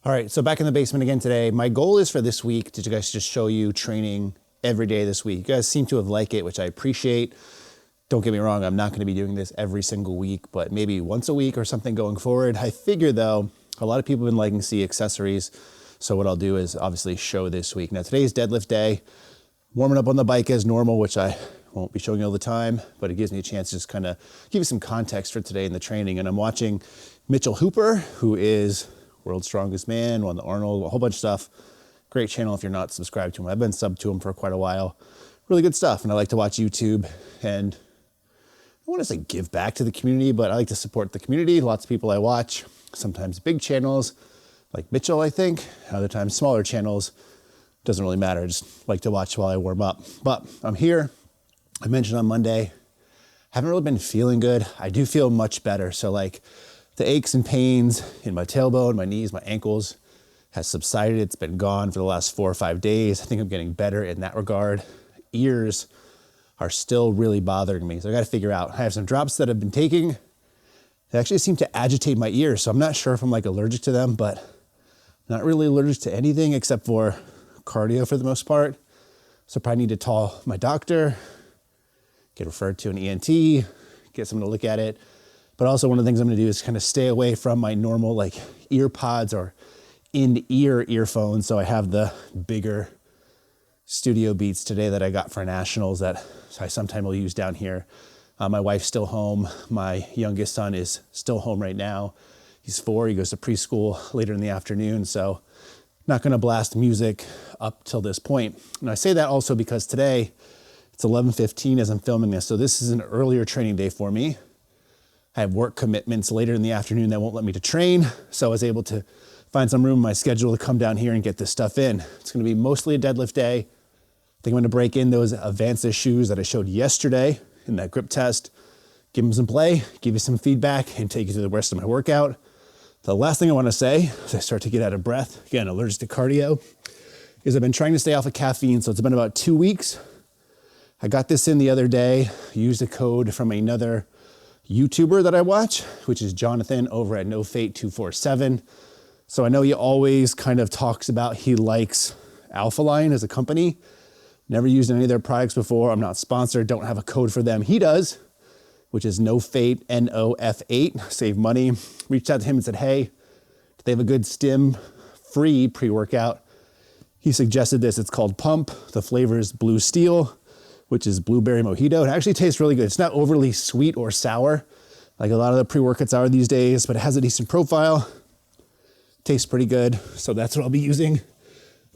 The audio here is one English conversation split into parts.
All right, so back in the basement again today. My goal is for this week to just show you training every day this week. You guys seem to have liked it, which I appreciate. Don't get me wrong, I'm not gonna be doing this every single week, but maybe once a week or something going forward. I figure though, a lot of people have been liking to see accessories. So what I'll do is obviously show this week. Now today's deadlift day, warming up on the bike as normal, which I won't be showing you all the time, but it gives me a chance to just kind of give you some context for today in the training. And I'm watching Mitchell Hooper, who is World's Strongest Man, won the Arnold, a whole bunch of stuff. Great channel if you're not subscribed to him. I've been subbed to him for quite a while. Really good stuff. And I like to watch YouTube, and I want to say give back to the community, but I like to support the community. Lots of people I watch, sometimes big channels like Mitchell, I think, other times smaller channels. Doesn't really matter. I just like to watch while I warm up. But I'm here. I mentioned on Monday, haven't really been feeling good. I do feel much better. So like the aches and pains in my tailbone, my knees, my ankles has subsided. It's been gone for the last 4 or 5 days. I think I'm getting better in that regard. Ears are still really bothering me. So I got to figure out, I have some drops that I've been taking. They actually seem to agitate my ears. So I'm not sure if I'm like allergic to them, but I'm not really allergic to anything except for cardio for the most part. So probably need to call my doctor, get referred to an ENT, get someone to look at it. But also one of the things I'm gonna do is kind of stay away from my normal like ear pods or in-ear earphones. So I have the bigger Studio Beats today that I got for nationals that I sometimes will use down here. My wife's still home. My youngest son is still home right now. He's 4, he goes to preschool later in the afternoon. So not gonna blast music up till this point. And I say that also because today it's 11:15 as I'm filming this. So this is an earlier training day for me. I have work commitments later in the afternoon that won't let me to train. So I was able to find some room in my schedule to come down here and get this stuff in. It's gonna be mostly a deadlift day. I think I'm gonna break in those Avancus shoes that I showed yesterday in that grip test, give them some play, give you some feedback, and take you through the rest of my workout. The last thing I wanna say, as I start to get out of breath, again, allergic to cardio, is I've been trying to stay off of caffeine. So it's been about 2 weeks. I got this in the other day, used a code from another YouTuber that I watch, which is Jonathan over at NoFate247. So I know he always kind of talks about he likes Alphaline as a company. Never used any of their products before. I'm not sponsored, don't have a code for them. He does, which is NoFate, NOF8, save money. Reached out to him and said, hey, they have a good stim-free pre-workout. He suggested this, it's called Pump. The flavor is Blue Steel, which is blueberry mojito. It actually tastes really good. It's not overly sweet or sour like a lot of the pre-workouts are these days, but it has a decent profile. Tastes pretty good. So that's what I'll be using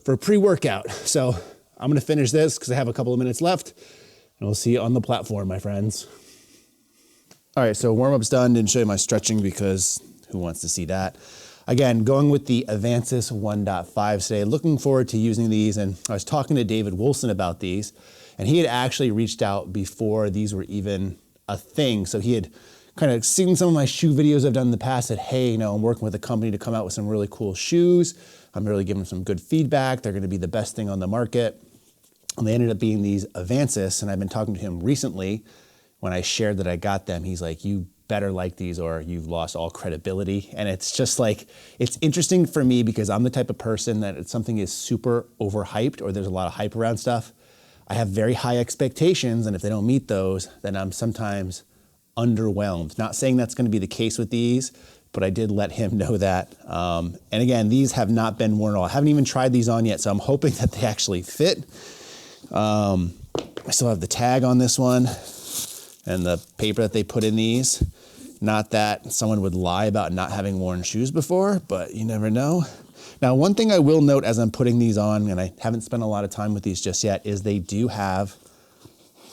for pre-workout. So I'm gonna finish this because I have a couple of minutes left, and we'll see you on the platform, my friends. All right, so warm-up's done. Didn't show you my stretching because who wants to see that? Again, going with the Avancus 1.5 today. Looking forward to using these, and I was talking to David Wilson about these, and he had actually reached out before these were even a thing. So he had kind of seen some of my shoe videos I've done in the past, said, hey, you know, I'm working with a company to come out with some really cool shoes. I'm really giving them some good feedback. They're gonna be the best thing on the market. And they ended up being these Avancus, and I've been talking to him recently when I shared that I got them. He's like, you better like these or you've lost all credibility. And it's just like, it's interesting for me because I'm the type of person that if something is super overhyped or there's a lot of hype around stuff, I have very high expectations, and if they don't meet those, then I'm sometimes underwhelmed. Not saying that's gonna be the case with these, but I did let him know that. And again, these have not been worn at all. I haven't even tried these on yet, so I'm hoping that they actually fit. I still have the tag on this one and the paper that they put in these. Not that someone would lie about not having worn shoes before, but you never know. Now, one thing I will note as I'm putting these on, and I haven't spent a lot of time with these just yet, is they do have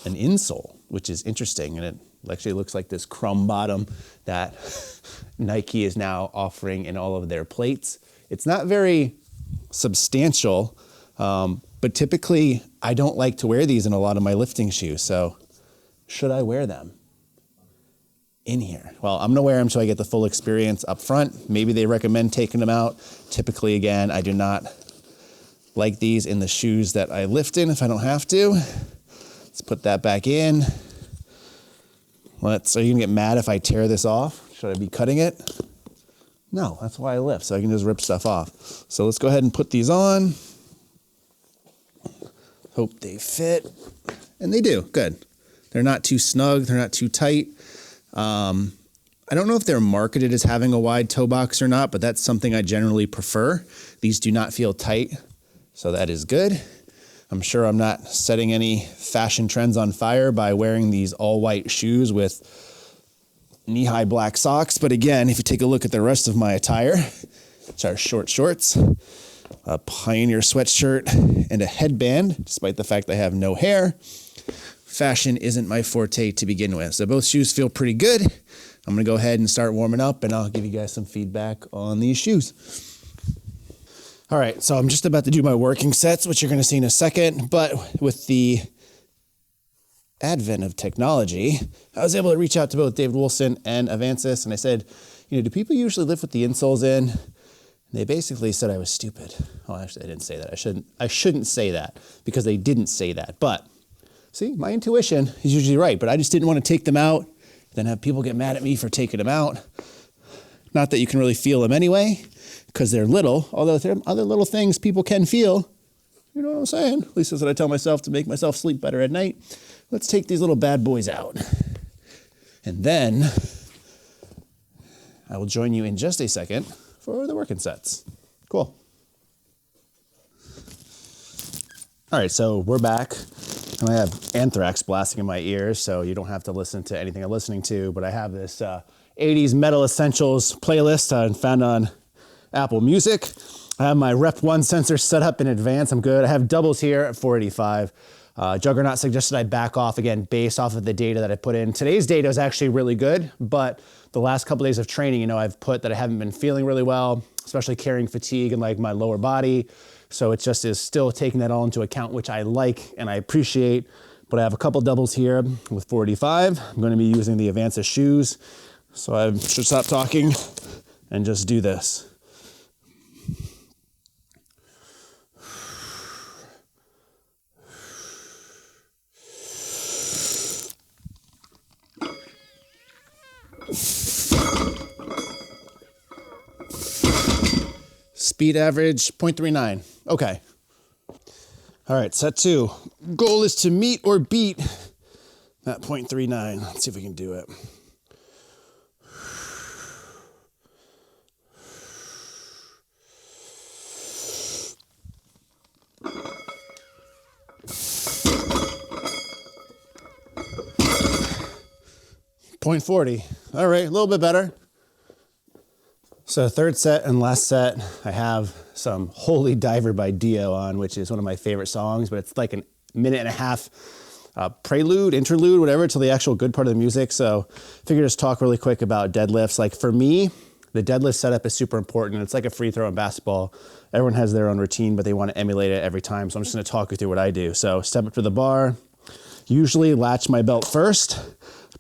an insole, which is interesting. And it actually looks like this crumb bottom that Nike is now offering in all of their plates. It's not very substantial, but typically I don't like to wear these in a lot of my lifting shoes. So should I wear them in here? Well, I'm gonna wear them so I get the full experience up front. Maybe they recommend taking them out. Typically, again, I do not like these in the shoes that I lift in if I don't have to. Let's put that back in. Are you gonna get mad if I tear this off? Should I be cutting it? No, that's why I lift, so I can just rip stuff off. So let's go ahead and put these on. Hope they fit. And they do, good. They're not too snug, they're not too tight. I don't know if they're marketed as having a wide toe box or not, but that's something I generally prefer. These do not feel tight, so that is good. I'm sure I'm not setting any fashion trends on fire by wearing these all white shoes with knee-high black socks. But again, if you take a look at the rest of my attire, which are short shorts, a Pioneer sweatshirt, and a headband, despite the fact I have no hair, fashion isn't my forte to begin with. So both shoes feel pretty good. I'm gonna go ahead and start warming up, and I'll give you guys some feedback on these shoes. All right, so I'm just about to do my working sets, which you're gonna see in a second, but with the advent of technology, I was able to reach out to both David Wilson and Avancus, and I said, you know, do people usually lift with the insoles in? And they basically said I was stupid. Oh, actually, I didn't say that. I shouldn't say that because they didn't say that. But see, my intuition is usually right, but I just didn't want to take them out, then have people get mad at me for taking them out. Not that you can really feel them anyway, because they're little, although there are other little things people can feel. You know what I'm saying? At least that's what I tell myself to make myself sleep better at night. Let's take these little bad boys out. And then I will join you in just a second for the working sets. Cool. All right, so we're back. And I have Anthrax blasting in my ears, so you don't have to listen to anything I'm listening to, but I have this 80s Metal Essentials playlist I found on Apple Music. I have my Rep 1 sensor set up in advance. I'm good. I have doubles here at 485. Juggernaut suggested I back off again based off of the data that I put in. Today's data is actually really good, but the last couple days of training, you know, I've put that I haven't been feeling really well, especially carrying fatigue in like my lower body. So it just is still taking that all into account, which I like and I appreciate. But I have a couple doubles here with 485. I'm going to be using the Avancus shoes. So I should stop talking and just do this. Speed average 0.39. Okay. All right, set 2. Goal is to meet or beat that 0.39. Let's see if we can do it. .40. All right, a little bit better. So third set and last set, I have some Holy Diver by Dio on, which is one of my favorite songs, but it's like a minute and a half prelude, interlude, whatever, till the actual good part of the music. So I figured just talk really quick about deadlifts. Like for me, the deadlift setup is super important. It's like a free throw in basketball. Everyone has their own routine, but they want to emulate it every time. So I'm just gonna talk you through what I do. So step up to the bar, usually latch my belt first,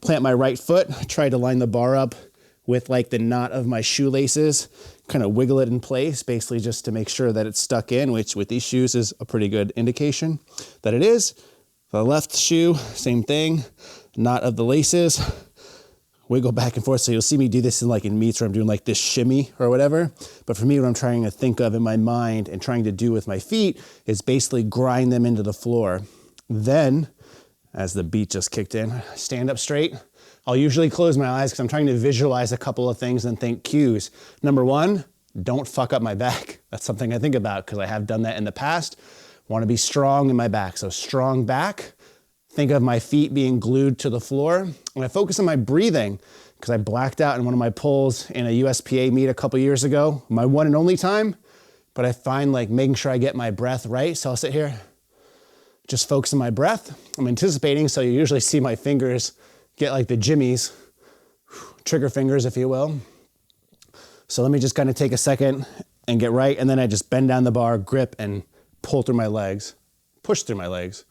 plant my right foot, try to line the bar up with like the knot of my shoelaces, kind of wiggle it in place, basically just to make sure that it's stuck in, which with these shoes is a pretty good indication that it is. The left shoe, same thing, knot of the laces, wiggle back and forth. So you'll see me do this in meets where I'm doing like this shimmy or whatever. But for me, what I'm trying to think of in my mind and trying to do with my feet is basically grind them into the floor. Then, as the beat just kicked in, stand up straight. I'll usually close my eyes because I'm trying to visualize a couple of things and think cues. Number 1, don't fuck up my back. That's something I think about because I have done that in the past. Want to be strong in my back. So strong back. Think of my feet being glued to the floor. And I focus on my breathing because I blacked out in one of my pulls in a USPA meet a couple years ago. My one and only time. But I find like making sure I get my breath right. So I'll sit here, just focus on my breath. I'm anticipating, so you usually see my fingers get like the jimmies, trigger fingers, if you will. So let me just kind of take a second and get right. And then I just bend down the bar, grip, and pull through my legs, push through my legs.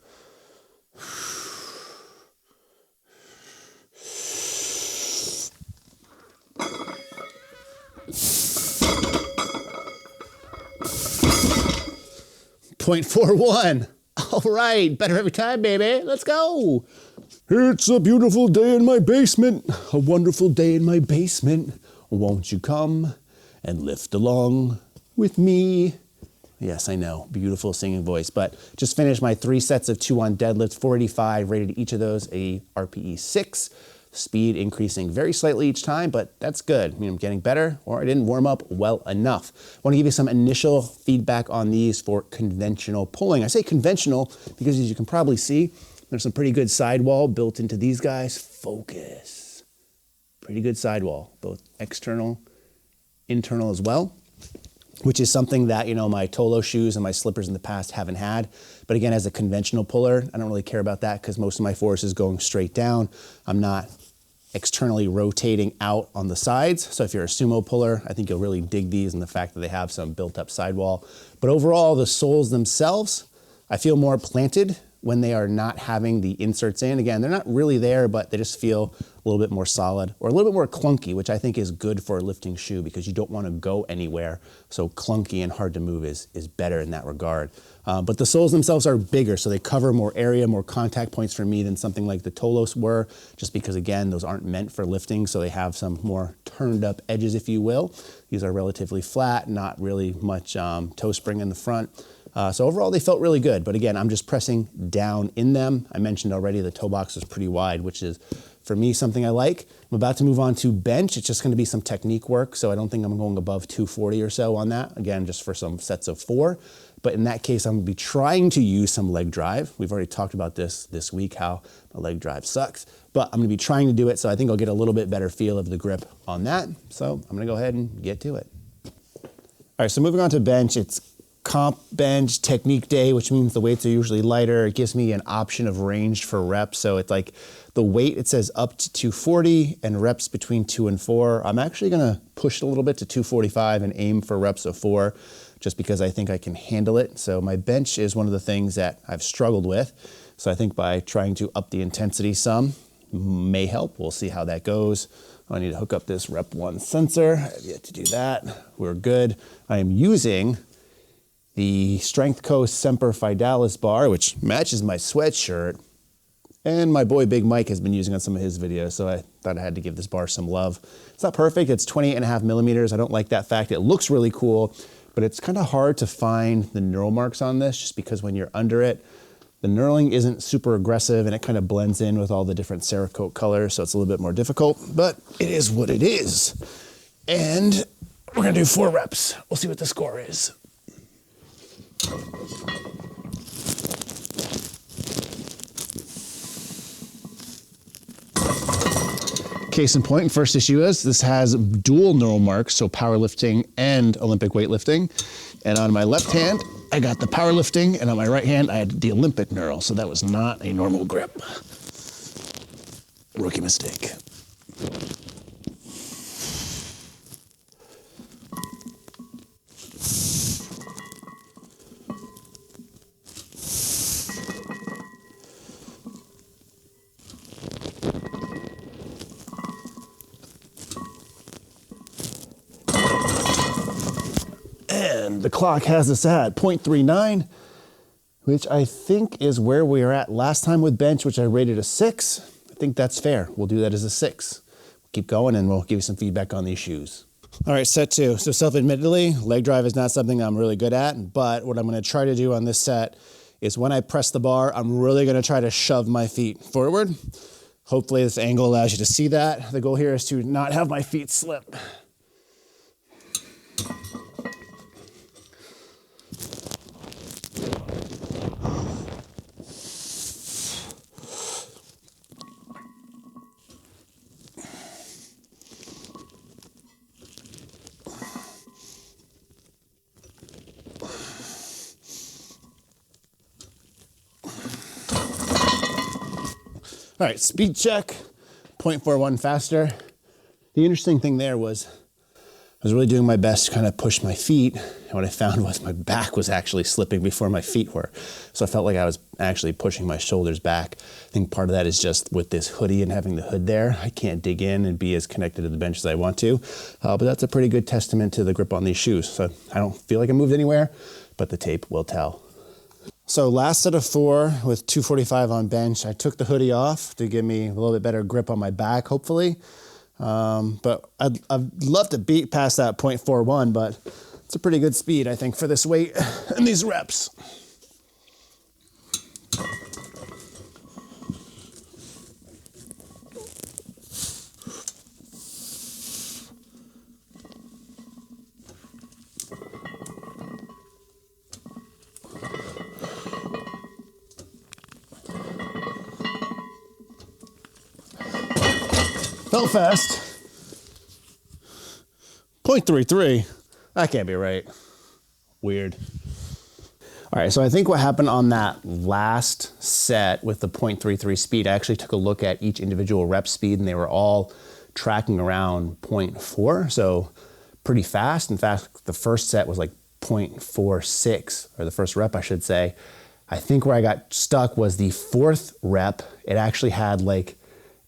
0.41. All right, better every time, baby. Let's go. It's a beautiful day in my basement, a wonderful day in my basement. Won't you come and lift along with me. Yes, I know, beautiful singing voice, but just finished my 3 sets of 2 on deadlift, 485, rated each of those a RPE 6. Speed increasing very slightly each time, but that's good. I mean, I'm getting better, or I didn't warm up well enough. I want to give you some initial feedback on these for conventional pulling. I say conventional because, as you can probably see, there's some pretty good sidewall built into these guys. Focus. Pretty good sidewall, both external, internal as well, which is something that, you know, my Tolo shoes and my slippers in the past haven't had. But again, as a conventional puller, I don't really care about that because most of my force is going straight down. I'm not externally rotating out on the sides. So if you're a sumo puller, I think you'll really dig these and the fact that they have some built up sidewall. But overall, the soles themselves, I feel more planted when they are not having the inserts in. Again, they're not really there, but they just feel a little bit more solid or a little bit more clunky, which I think is good for a lifting shoe because you don't want to go anywhere. So clunky and hard to move is better in that regard. But the soles themselves are bigger, so they cover more area, more contact points for me than something like the Tolos were, just because, again, those aren't meant for lifting, so they have some more turned up edges, if you will. These are relatively flat, not really much toe spring in the front. So overall, they felt really good. But again, I'm just pressing down in them. I mentioned already the toe box is pretty wide, which is, for me, something I like. I'm about to move on to bench. It's just going to be some technique work, so I don't think I'm going above 240 or so on that. Again, just for some sets of 4. But in that case, I'm going to be trying to use some leg drive. We've already talked about this week, how the leg drive sucks. But I'm going to be trying to do it, so I think I'll get a little bit better feel of the grip on that. So I'm going to go ahead and get to it. All right, so moving on to bench, it's comp bench technique day, which means the weights are usually lighter. It gives me an option of range for reps. So it's like the weight, it says up to 240 and reps between 2 and 4. I'm actually going to push it a little bit to 245 and aim for reps of 4, just because I think I can handle it. So my bench is one of the things that I've struggled with. So I think by trying to up the intensity some may help. We'll see how that goes. I need to hook up this Rep 1 sensor. I have yet to do that. We're good. I am using the Strength Co. Semper Fidelis bar, which matches my sweatshirt, and my boy Big Mike has been using on some of his videos, so I thought I had to give this bar some love. It's not perfect. It's 28.5 millimeters. I don't like that fact. It looks really cool, but it's kind of hard to find the knurl marks on this, just because when you're under it, the knurling isn't super aggressive and it kind of blends in with all the different Cerakote colors, so it's a little bit more difficult, but it is what it is. And we're gonna do 4 reps. We'll see what the score is. Case in point, first issue is this has dual knurl marks, so powerlifting and Olympic weightlifting. And on my left hand, I got the powerlifting, and on my right hand, I had the Olympic knurl, so that was not a normal grip. Rookie mistake. And the clock has us at 0.39, which I think is where we were at last time with bench, which I rated a 6. I think that's fair. We'll do that as a 6. Keep going and we'll give you some feedback on these shoes. All right, set 2. So self-admittedly, leg drive is not something I'm really good at, but what I'm gonna try to do on this set is when I press the bar, I'm really gonna try to shove my feet forward. Hopefully this angle allows you to see that. The goal here is to not have my feet slip. All right, speed check, 0.41 faster. The interesting thing there was I was really doing my best to kind of push my feet, and what I found was my back was actually slipping before my feet were. So I felt like I was actually pushing my shoulders back. I think part of that is just with this hoodie and having the hood there, I can't dig in and be as connected to the bench as I want to. But that's a pretty good testament to the grip on these shoes. So I don't feel like I moved anywhere, but the tape will tell. So last set of 4 with 245 on bench. I took the hoodie off to give me a little bit better grip on my back, hopefully. But I'd love to beat past that 0.41, but it's a pretty good speed, I think, for this weight and these reps. Felt fast. 0.33. That can't be right. Weird. All right, so I think what happened on that last set with the 0.33 speed, I actually took a look at each individual rep speed and they were all tracking around 0.4, so pretty fast. In fact, the first set was like 0.46, or the first rep, I should say. I think where I got stuck was the fourth rep. It actually had like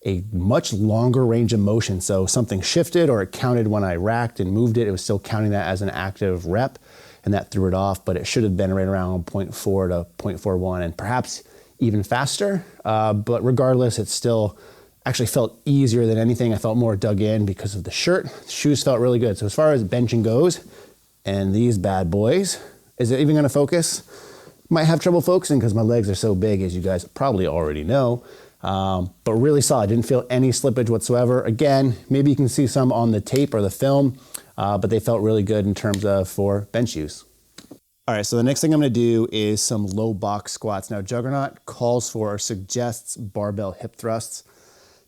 a much longer range of motion. So something shifted or it counted when I racked and moved it. It was still counting that as an active rep and that threw it off, but it should have been right around 0.4 to 0.41 and perhaps even faster. But regardless, it still actually felt easier than anything. I felt more dug in because of the shirt. The shoes felt really good. So as far as benching goes, and these bad boys, is it even gonna focus? Might have trouble focusing because my legs are so big, as you guys probably already know. But really solid, didn't feel any slippage whatsoever. Again, maybe you can see some on the tape or the film, but they felt really good in terms of for bench use. All right, so the next thing I'm gonna do is some low box squats. Now Juggernaut calls for or suggests barbell hip thrusts.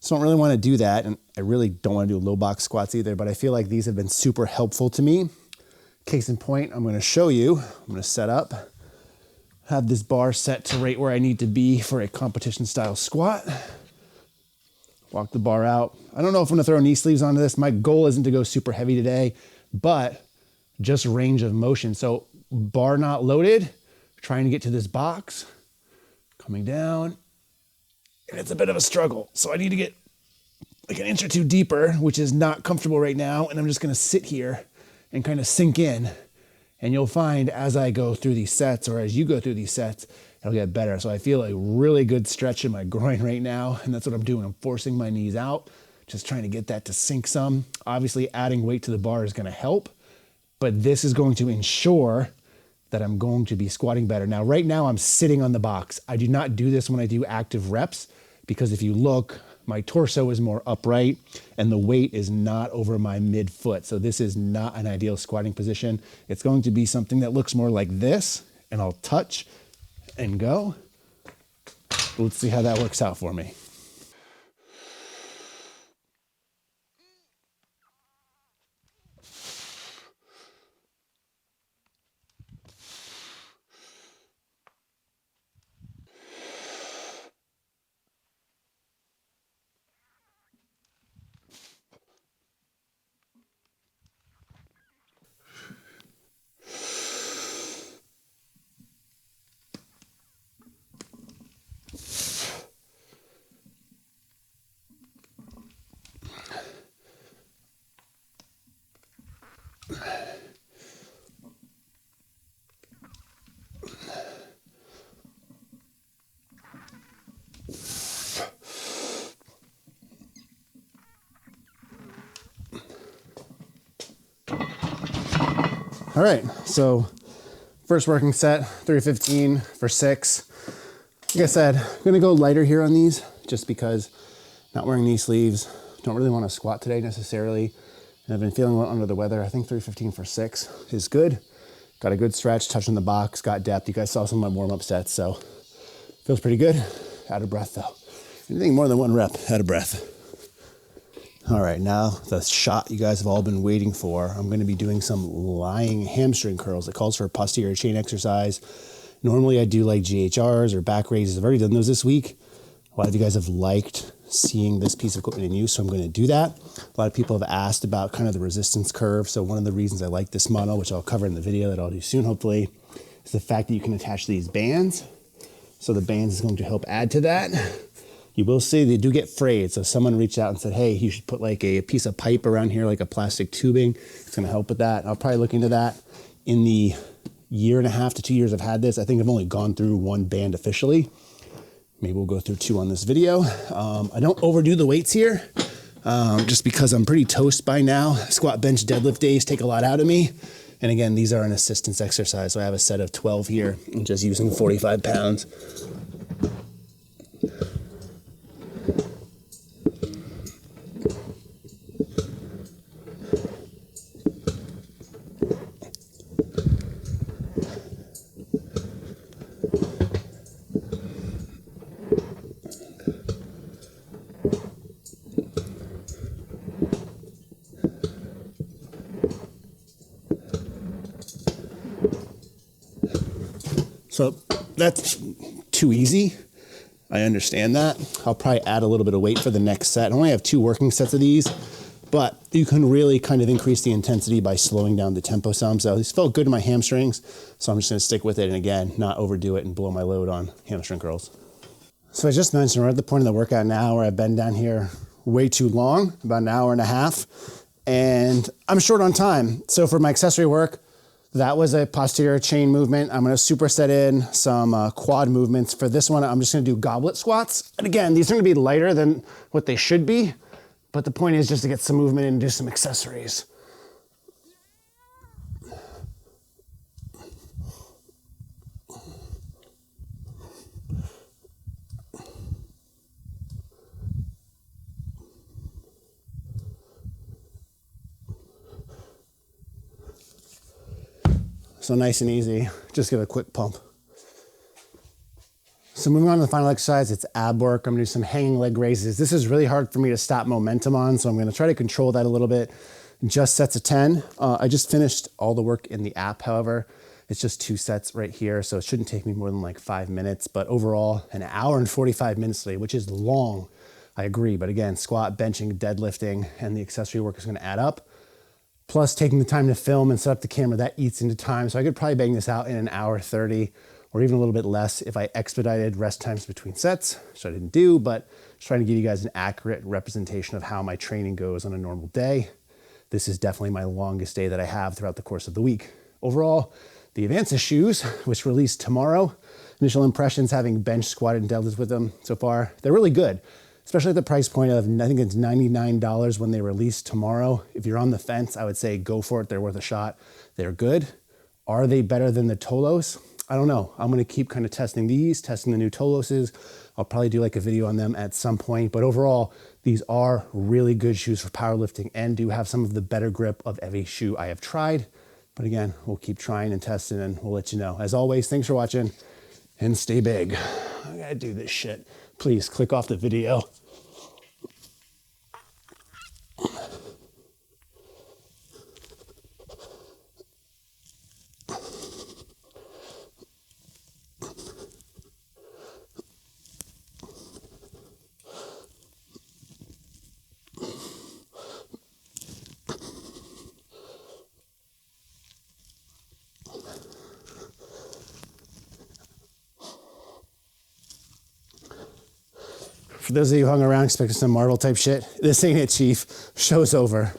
So I don't really wanna do that, and I really don't wanna do low box squats either, but I feel like these have been super helpful to me. Case in point, I'm gonna show you, I'm gonna set up, have this bar set to right where I need to be for a competition style squat. Walk the bar out. I don't know if I'm gonna throw knee sleeves onto this. My goal isn't to go super heavy today, but just range of motion. So bar not loaded, trying to get to this box, coming down, and it's a bit of a struggle. So I need to get like an inch or two deeper, which is not comfortable right now. And I'm just gonna sit here and kind of sink in. And you'll find as I go through these sets, or as you go through these sets, it'll get better. So I feel a really good stretch in my groin right now, and that's what I'm doing. I'm forcing my knees out, just trying to get that to sink some. Obviously, adding weight to the bar is gonna help, but this is going to ensure that I'm going to be squatting better. Now, right now, I'm sitting on the box. I do not do this when I do active reps, because if you look, my torso is more upright and the weight is not over my midfoot. So this is not an ideal squatting position. It's going to be something that looks more like this, and I'll touch and go. Let's see how that works out for me. All right, so first working set, 315 for 6. Like I said, I'm gonna go lighter here on these just because not wearing knee sleeves, don't really want to squat today necessarily. And I've been feeling a little under the weather. I think 315 for 6 is good. Got a good stretch, touching the box, got depth. You guys saw some of my warm-up sets, so feels pretty good. Out of breath though. Anything more than one rep, out of breath. All right, now the shot you guys have all been waiting for. I'm gonna be doing some lying hamstring curls. It calls for a posterior chain exercise. Normally I do like GHRs or back raises. I've already done those this week. A lot of you guys have liked seeing this piece of equipment in use, so I'm gonna do that. A lot of people have asked about kind of the resistance curve. So one of the reasons I like this model, which I'll cover in the video that I'll do soon, hopefully, is the fact that you can attach these bands. So the bands is going to help add to that. You will see they do get frayed. So someone reached out and said, hey, you should put like a piece of pipe around here, like a plastic tubing. It's gonna help with that. I'll probably look into that. In the 1.5 to 2 years I've had this, I think I've only gone through one band officially. Maybe we'll go through 2 on this video. I don't overdo the weights here. just because I'm pretty toast by now. Squat, bench, deadlift days take a lot out of me. And again, these are an assistance exercise. So I have a set of 12 here. I'm just using 45 pounds. So that's too easy. I understand that. I'll probably add a little bit of weight for the next set. I only have 2 working sets of these, but you can really kind of increase the intensity by slowing down the tempo some. So this felt good in my hamstrings, so I'm just gonna stick with it and again, not overdo it and blow my load on hamstring curls. So I just mentioned we're at the point of the workout now where I've been down here way too long, about an hour and a half, and I'm short on time. So for my accessory work, that was a posterior chain movement. I'm gonna superset in some quad movements. For this one, I'm just gonna do goblet squats. And again, these are gonna be lighter than what they should be, but the point is just to get some movement and do some accessories. So nice and easy, just give it a quick pump. So moving on to the final exercise, it's ab work. I'm gonna do some hanging leg raises. This is really hard for me to stop momentum on, so I'm gonna try to control that a little bit. Just sets of 10. I just finished all the work in the app, however. It's just 2 sets right here, so it shouldn't take me more than like 5 minutes, but overall, an hour and 45 minutes today, which is long, I agree. But again, squat, benching, deadlifting, and the accessory work is gonna add up. Plus taking the time to film and set up the camera, that eats into time. So I could probably bang this out in an hour 30 or even a little bit less if I expedited rest times between sets, which I didn't do, but just trying to give you guys an accurate representation of how my training goes on a normal day. This is definitely my longest day that I have throughout the course of the week. Overall, the Avancus shoes, which release tomorrow, initial impressions having bench, squatted, and deadlifted with them so far, they're really good. Especially at the price point of, I think it's $99 when they release tomorrow. If you're on the fence, I would say go for it. They're worth a shot. They're good. Are they better than the Tolos? I don't know. I'm gonna keep kind of testing these, testing the new Toloses. I'll probably do like a video on them at some point, but overall, these are really good shoes for powerlifting and do have some of the better grip of every shoe I have tried. But again, we'll keep trying and testing and we'll let you know. As always, thanks for watching and stay big. I gotta do this shit. Please click off the video. For those of you who hung around expecting some Marvel type shit, this ain't it, Chief. Show's over.